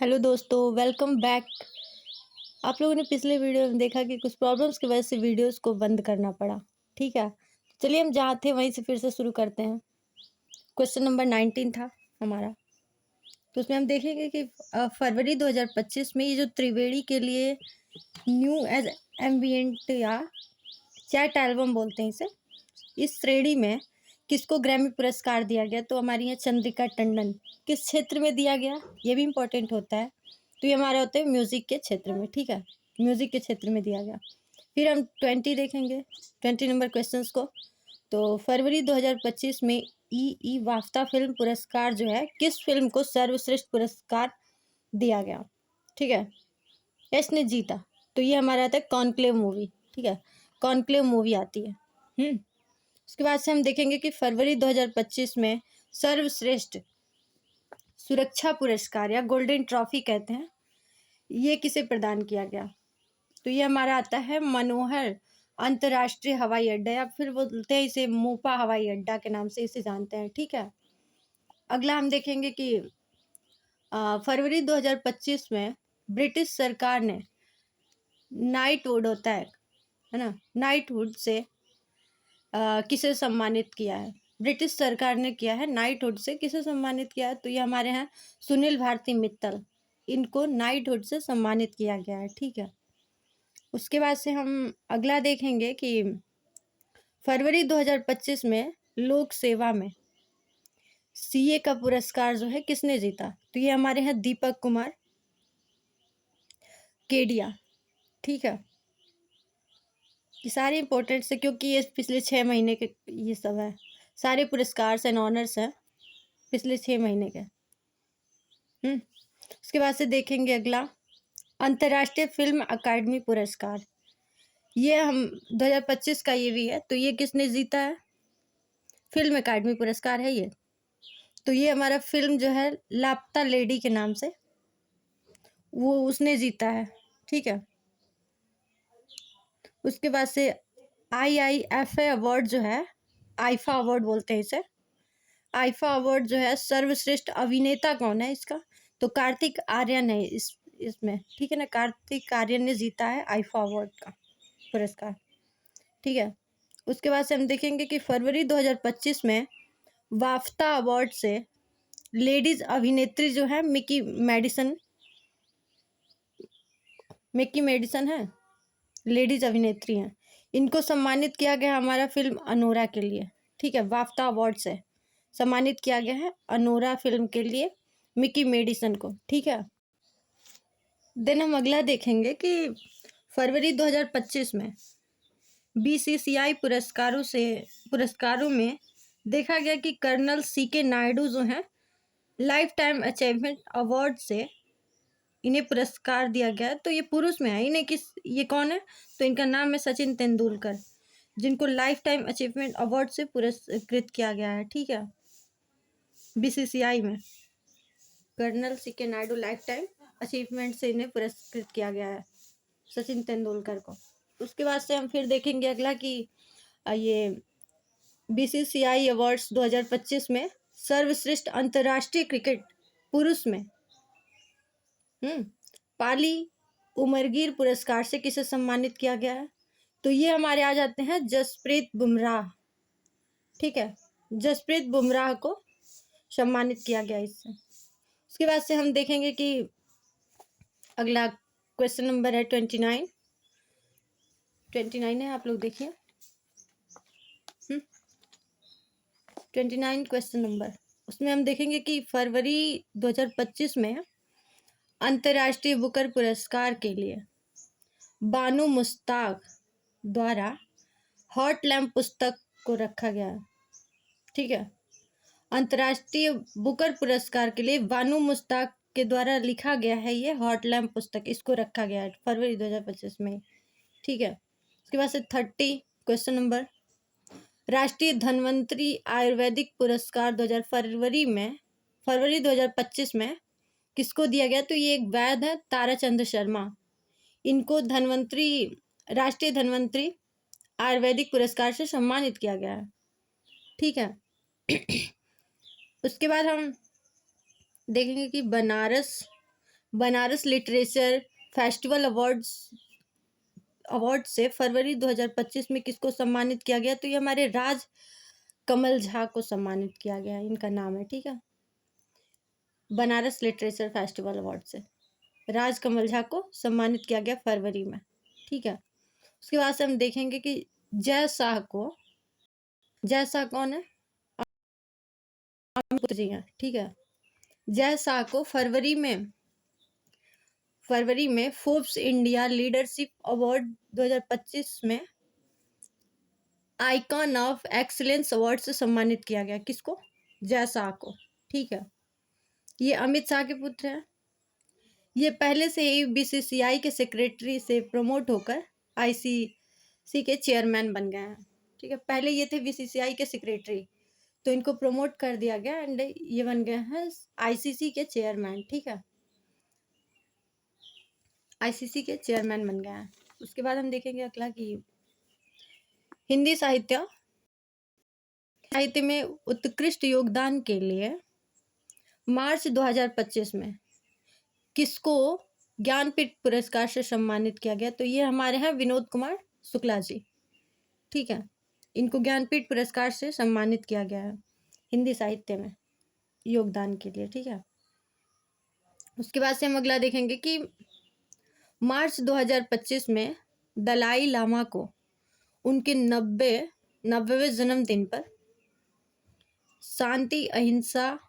Hello दोस्तों, welcome back. आप लोगों ने पिछले वीडियो में देखा कि कुछ प्रॉब्लम्स की वजह से वीडियोस को बंद करना पड़ा। ठीक है, चलिए हम जहाँ थे वहीं से फिर से शुरू करते हैं। क्वेश्चन नंबर 19 था हमारा। तो उसमें हम देखेंगे कि फरवरी 2025 में ये जो त्रिवेणी के लिए न्यू एज एम्बियंट या चैट एल्बम बोलते हैं इसे, इस श्रेणी में किसको ग्रैमी पुरस्कार दिया गया। तो हमारी यहाँ चंद्रिका टंडन। किस क्षेत्र में दिया गया ये भी इम्पोर्टेंट होता है। तो ये हमारे होते हैं म्यूज़िक के क्षेत्र में। ठीक है, म्यूज़िक के क्षेत्र में दिया गया। फिर हम 20 देखेंगे, 20 नंबर क्वेश्चंस को। तो फरवरी 2025 में ई वाफ्ता फिल्म पुरस्कार जो है किस फिल्म को सर्वश्रेष्ठ पुरस्कार दिया गया। ठीक है, इसने जीता। तो ये हमारा आता है कॉन्क्लेव मूवी। ठीक है, कॉन्क्लेव मूवी आती है। उसके बाद से हम देखेंगे कि फरवरी 2025 में सर्वश्रेष्ठ सुरक्षा पुरस्कार या गोल्डन ट्रॉफी कहते हैं, ये किसे प्रदान किया गया। तो ये हमारा आता है मनोहर अंतर्राष्ट्रीय हवाई अड्डा, या फिर बोलते हैं इसे मोपा हवाई अड्डा के नाम से इसे जानते हैं। ठीक है, अगला हम देखेंगे कि फरवरी 2025 में ब्रिटिश सरकार ने नाइटहुड होता है ना, नाइटहुड से किसे सम्मानित किया है। ब्रिटिश सरकार ने किया है नाइटहुड से, किसे सम्मानित किया है। तो ये हमारे यहाँ सुनील भारती मित्तल, इनको नाइटहुड से सम्मानित किया गया है। ठीक है, उसके बाद से हम अगला देखेंगे कि फरवरी 2025 में लोक सेवा में सीए का पुरस्कार जो है किसने जीता। तो ये हमारे यहाँ दीपक कुमार केडिया। ठीक है, ये सारे इंपॉर्टेंट से, क्योंकि ये पिछले 6 महीने के ये सब है, सारे पुरस्कार एंड ऑनर्स हैं पिछले 6 महीने के। उसके बाद से देखेंगे अगला अंतर्राष्ट्रीय फिल्म अकादमी पुरस्कार। ये हम 2025 का ये भी है। तो ये किसने जीता है, फिल्म अकादमी पुरस्कार है ये। तो ये हमारा फिल्म जो है लापता लेडी के नाम से, वो उसने जीता है। ठीक है, उसके बाद से IIFA अवार्ड जो है, आईफा अवार्ड बोलते हैं इसे, आईफा अवार्ड जो है सर्वश्रेष्ठ अभिनेता कौन है इसका। तो कार्तिक आर्यन है इसमें। ठीक है ना, कार्तिक आर्यन ने जीता है आईफा अवार्ड का पुरस्कार। ठीक है, उसके बाद से हम देखेंगे कि फरवरी 2025 में वाफ्ता अवार्ड से लेडीज अभिनेत्री जो है मिकी मेडिसन है, लेडीज अभिनेत्री हैं, इनको सम्मानित किया गया हमारा फिल्म अनोरा के लिए। ठीक है, वाफ्ता अवार्ड से सम्मानित किया गया है अनोरा फिल्म के लिए मिकी मेडिसन को। ठीक है, देन हम अगला देखेंगे कि फरवरी 2025 में BCCI पुरस्कारों में देखा गया कि कर्नल CK नायडू जो हैं लाइफ टाइम अचीवमेंट अवार्ड से इन्हें पुरस्कार दिया गया। तो ये पुरुष में है, इन्हें ये कौन है। तो इनका नाम है सचिन तेंदुलकर, जिनको लाइफ टाइम अचीवमेंट अवार्ड से पुरस्कृत किया गया है। ठीक है, BCCI में colonel CK Naidu lifetime achievement से इन्हें पुरस्कृत किया गया है, सचिन तेंदुलकर को। उसके बाद से हम फिर देखेंगे अगला कि ये BCCI अवार्ड्स 2025 में सर्वश्रेष्ठ अंतर्राष्ट्रीय क्रिकेट पुरुष में पाली उमरगीर पुरस्कार से किसे सम्मानित किया गया है। तो ये हमारे आ जाते हैं जसप्रीत बुमराह। ठीक है, जसप्रीत बुमराह को सम्मानित किया गया इससे। उसके बाद से हम देखेंगे कि अगला क्वेश्चन नंबर है 29 है, आप लोग देखिए 29 क्वेश्चन नंबर। उसमें हम देखेंगे कि फरवरी 2025 में अंतर्राष्ट्रीय बुकर पुरस्कार के लिए बानू मुश्ताक द्वारा हॉट लैम्प पुस्तक को रखा गया। ठीक है, अंतर्राष्ट्रीय बुकर पुरस्कार के लिए बानू मुश्ताक के द्वारा लिखा गया है ये हॉट लैम्प पुस्तक, इसको रखा गया है फरवरी 2025 में। ठीक है, उसके बाद से 30 क्वेश्चन नंबर राष्ट्रीय धन्वंतरी आयुर्वेदिक पुरस्कार फरवरी 2025 में किसको दिया गया। तो ये एक वैद्य है ताराचंद्र शर्मा, इनको राष्ट्रीय धन्वंतरी आयुर्वेदिक पुरस्कार से सम्मानित किया गया है। ठीक है, उसके बाद हम देखेंगे कि Banaras Banaras literature festival award से फरवरी 2025 में किसको सम्मानित किया गया? तो ये हमारे राज कमल झा को सम्मानित किया गया, इनका नाम है, ठीक है। बनारस लिटरेचर फेस्टिवल अवार्ड से राज कमल झा को सम्मानित किया गया फरवरी में, ठीक है। उसके बाद से हम देखेंगे कि जय शाह कौन है? पुत्र जी हैं, ठीक है। जय शाह को फरवरी में फोर्ब्स इंडिया लीडरशिप अवार्ड 2025 में आइकॉन ऑफ एक्सीलेंस अवार्ड से सम्मानित किया गया। किसको? जय शाह को, ठीक है। ये अमित शाह के पुत्र हैं। ये पहले से ही बीसीसीआई के सेक्रेटरी से प्रमोट होकर आईसीसी के चेयरमैन बन गए हैं, ठीक है। पहले ये थे बीसीसीआई के सेक्रेटरी, तो इनको प्रमोट कर दिया गया एंड ये बन गए हैं आईसीसी के चेयरमैन, ठीक है। आईसीसी के चेयरमैन बन गए हैं। उसके बाद हम देखेंगे अगला कि हिंदी साहित्य में उत्कृष्ट योगदान के लिए मार्च 2025 में किसको ज्ञानपीठ पुरस्कार से सम्मानित किया गया? तो ये हमारे हैं विनोद कुमार शुक्ला जी, ठीक है। इनको ज्ञानपीठ पुरस्कार से सम्मानित किया गया है हिंदी साहित्य में योगदान के लिए, ठीक है। उसके बाद से हम अगला देखेंगे कि मार्च 2025 में दलाई लामा को उनके 90वें जन्मदिन पर शांति, अहिंसा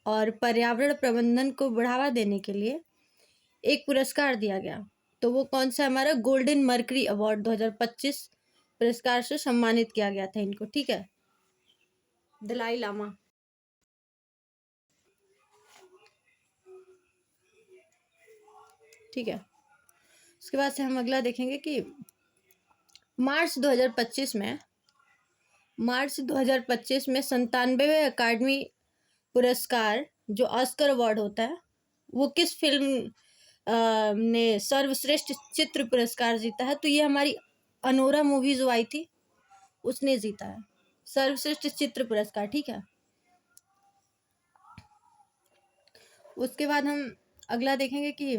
और पर्यावरण प्रबंधन को बढ़ावा देने के लिए एक पुरस्कार दिया गया। तो वो कौन सा? हमारा गोल्डन मर्करी अवार्ड 2025 पुरस्कार से सम्मानित किया गया था इनको, ठीक है। दलाई लामा, ठीक है। उसके बाद से हम अगला देखेंगे कि मार्च 2025 में 97वें अकादमी पुरस्कार जो ऑस्कर अवार्ड होता है वो किस फिल्म ने सर्वश्रेष्ठ चित्र पुरस्कार जीता है? तो ये हमारी अनोरा मूवी जो आई थी उसने जीता है सर्वश्रेष्ठ चित्र पुरस्कार, ठीक है। उसके बाद हम अगला देखेंगे कि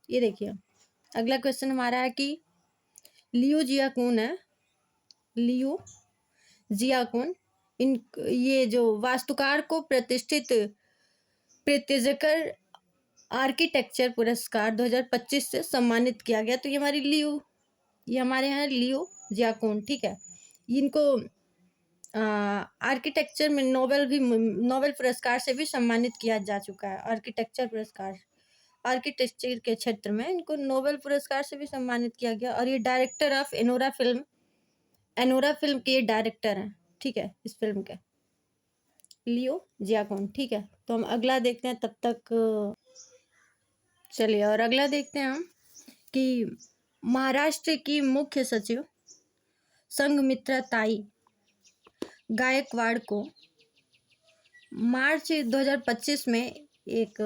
ये देखिए अगला क्वेश्चन हमारा है कि लियो जियाकुन ये जो वास्तुकार को प्रतिष्ठित प्रित्जेकर आर्किटेक्चर पुरस्कार 2025 से सम्मानित किया गया। तो ये हमारे यहाँ लियो जियाकुन, ठीक है। इनको आर्किटेक्चर में नोबेल पुरस्कार से भी सम्मानित किया जा चुका है। आर्किटेक्चर के क्षेत्र में इनको नोबेल पुरस्कार से भी सम्मानित किया गया। और ये डायरेक्टर ऑफ एनोरा फिल्म के ये डायरेक्टर हैं, ठीक है, इस फिल्म के लियो जियाकुन, ठीक है। तो हम अगला देखते हैं, तब तक चलिए। और अगला देखते हैं हम कि महाराष्ट्र की मुख्य सचिव संघमित्रा ताई गायकवाड़ को मार्च 2025 में एक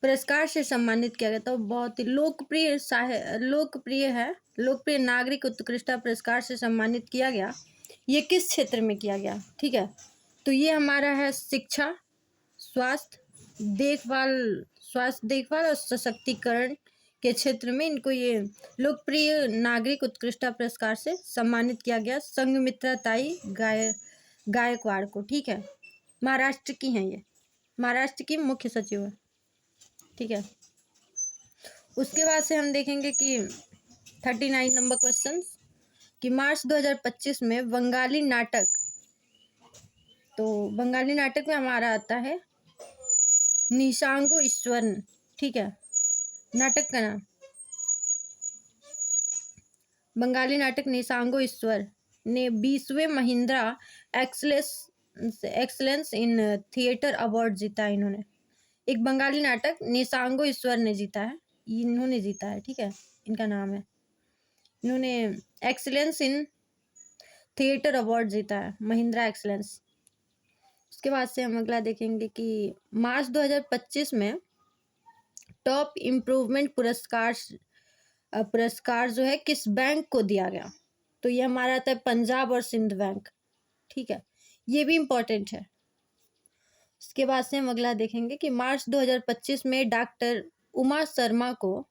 पुरस्कार से सम्मानित किया गया था। बहुत ही लोकप्रिय नागरिक उत्कृष्टता पुरस्कार से सम्मानित किया गया। ये किस क्षेत्र में किया गया? ठीक है, तो ये हमारा है शिक्षा, स्वास्थ्य देखभाल और सशक्तिकरण के क्षेत्र में इनको ये लोकप्रिय नागरिक उत्कृष्टता पुरस्कार से सम्मानित किया गया संघमित्रा ताई गायकवाड़ को। ठीक है, महाराष्ट्र की हैं, ये महाराष्ट्र की मुख्य सचिव है। ठीक है, उसके बाद से हम देखेंगे कि 39 नंबर क्वेश्चन कि मार्च 2025 में बंगाली नाटक, तो बंगाली नाटक में हमारा आता है निशांगो ईश्वर। ठीक है, नाटक का नाम बंगाली नाटक निशांगो ईश्वर ने 20वें Mahindra excellence in theatre award जीता है। इन्होंने एक बंगाली नाटक निशांगो ईश्वर ने जीता है, इन्होंने जीता है। ठीक है, इनका नाम है, इन्होंने एक्सलेंस इन थिएटर अवार्ड जीता है, महिंद्रा एक्सलेंस। उसके बाद से हम अगला देखेंगे कि मार्च 2025 में टॉप इम्प्रूवमेंट पुरस्कार जो है किस बैंक को दिया गया? तो ये हमारा आता है पंजाब और सिंध बैंक। ठीक है, ये भी इम्पोर्टेंट है। उसके बाद से हम अगला देखेंगे कि मार्च 2025 में डॉक्टर उमा शर्मा को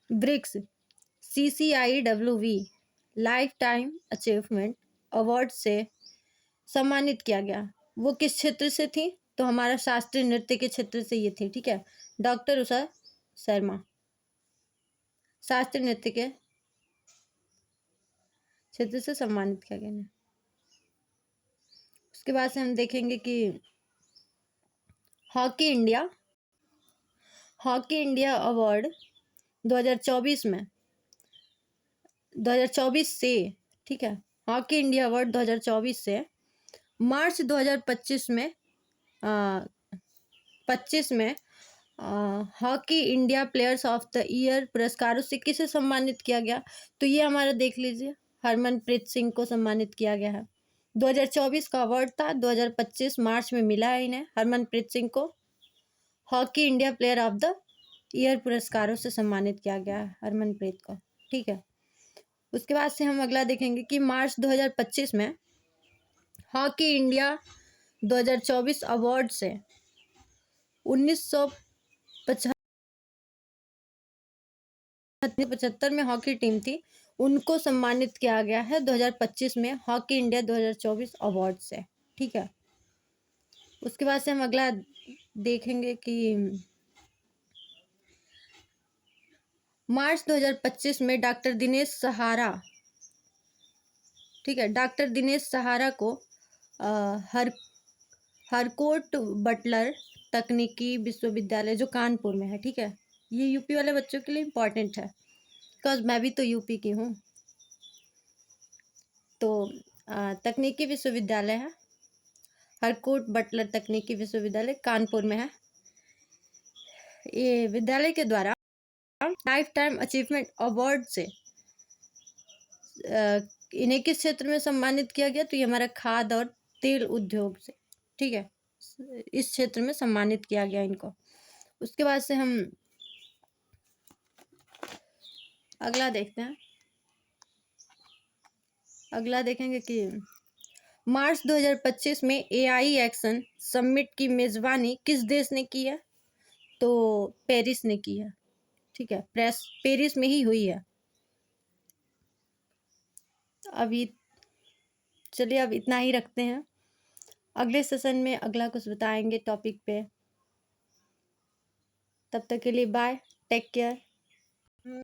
BRICS CCIWV lifetime achievement award से सम्मानित किया गया। वो किस क्षेत्र से थी? तो हमारा शास्त्रीय नृत्य के क्षेत्र से ये थी। ठीक है, डॉक्टर उषा शर्मा शास्त्रीय नृत्य के क्षेत्र से सम्मानित किया गया। उसके बाद से हम देखेंगे कि हॉकी इंडिया अवार्ड 2024 में 2024 से, ठीक है, हॉकी इंडिया अवार्ड 2024 से मार्च 2025 में 25 में hockey India players of the year पुरस्कारों से किसे सम्मानित किया गया? तो ये हमारा देख लीजिए, हरमनप्रीत सिंह को सम्मानित किया गया है। 2024 का अवार्ड था, 2025 मार्च में मिला है इन्हें, हरमनप्रीत सिंह को hockey India player of the year पुरस्कारों से सम्मानित किया गया है, हरमनप्रीत को। ठीक है, उसके बाद से हम अगला देखेंगे कि मार्च 2025 में हॉकी इंडिया 2024 अवार्ड से 1975 में हॉकी टीम थी, उनको सम्मानित किया गया है 2025 में हॉकी इंडिया 2024 अवार्ड से। ठीक है, उसके बाद से हम अगला देखेंगे कि मार्च 2025 में डॉक्टर दिनेश सहारा, ठीक है, डॉक्टर दिनेश सहारा को हरकोट बटलर तकनीकी विश्वविद्यालय जो कानपुर में है, ठीक है, ये यूपी वाले बच्चों के लिए इम्पोर्टेंट है, बिकॉज मैं भी तो यूपी की हूँ। तो तकनीकी विश्वविद्यालय है, हरकोट बटलर तकनीकी विश्वविद्यालय कानपुर में है। ये विद्यालय के द्वारा लाइफ टाइम अचीवमेंट अवार्ड से इन्हें किस क्षेत्र में सम्मानित किया गया? तो ये हमारा खाद्य और तेल उद्योग से, ठीक है, इस क्षेत्र में सम्मानित किया गया इनको। उसके बाद से हम अगला देखते हैं, अगला देखेंगे कि मार्च 2025 में AI एक्शन समिट की मेजबानी किस देश ने की है? तो पेरिस ने की है। ठीक है, पेरिस में ही हुई है। अभी चलिए, अब इतना ही रखते हैं, अगले सेशन में अगला कुछ बताएंगे टॉपिक पे। तब तक के लिए बाय, टेक केयर।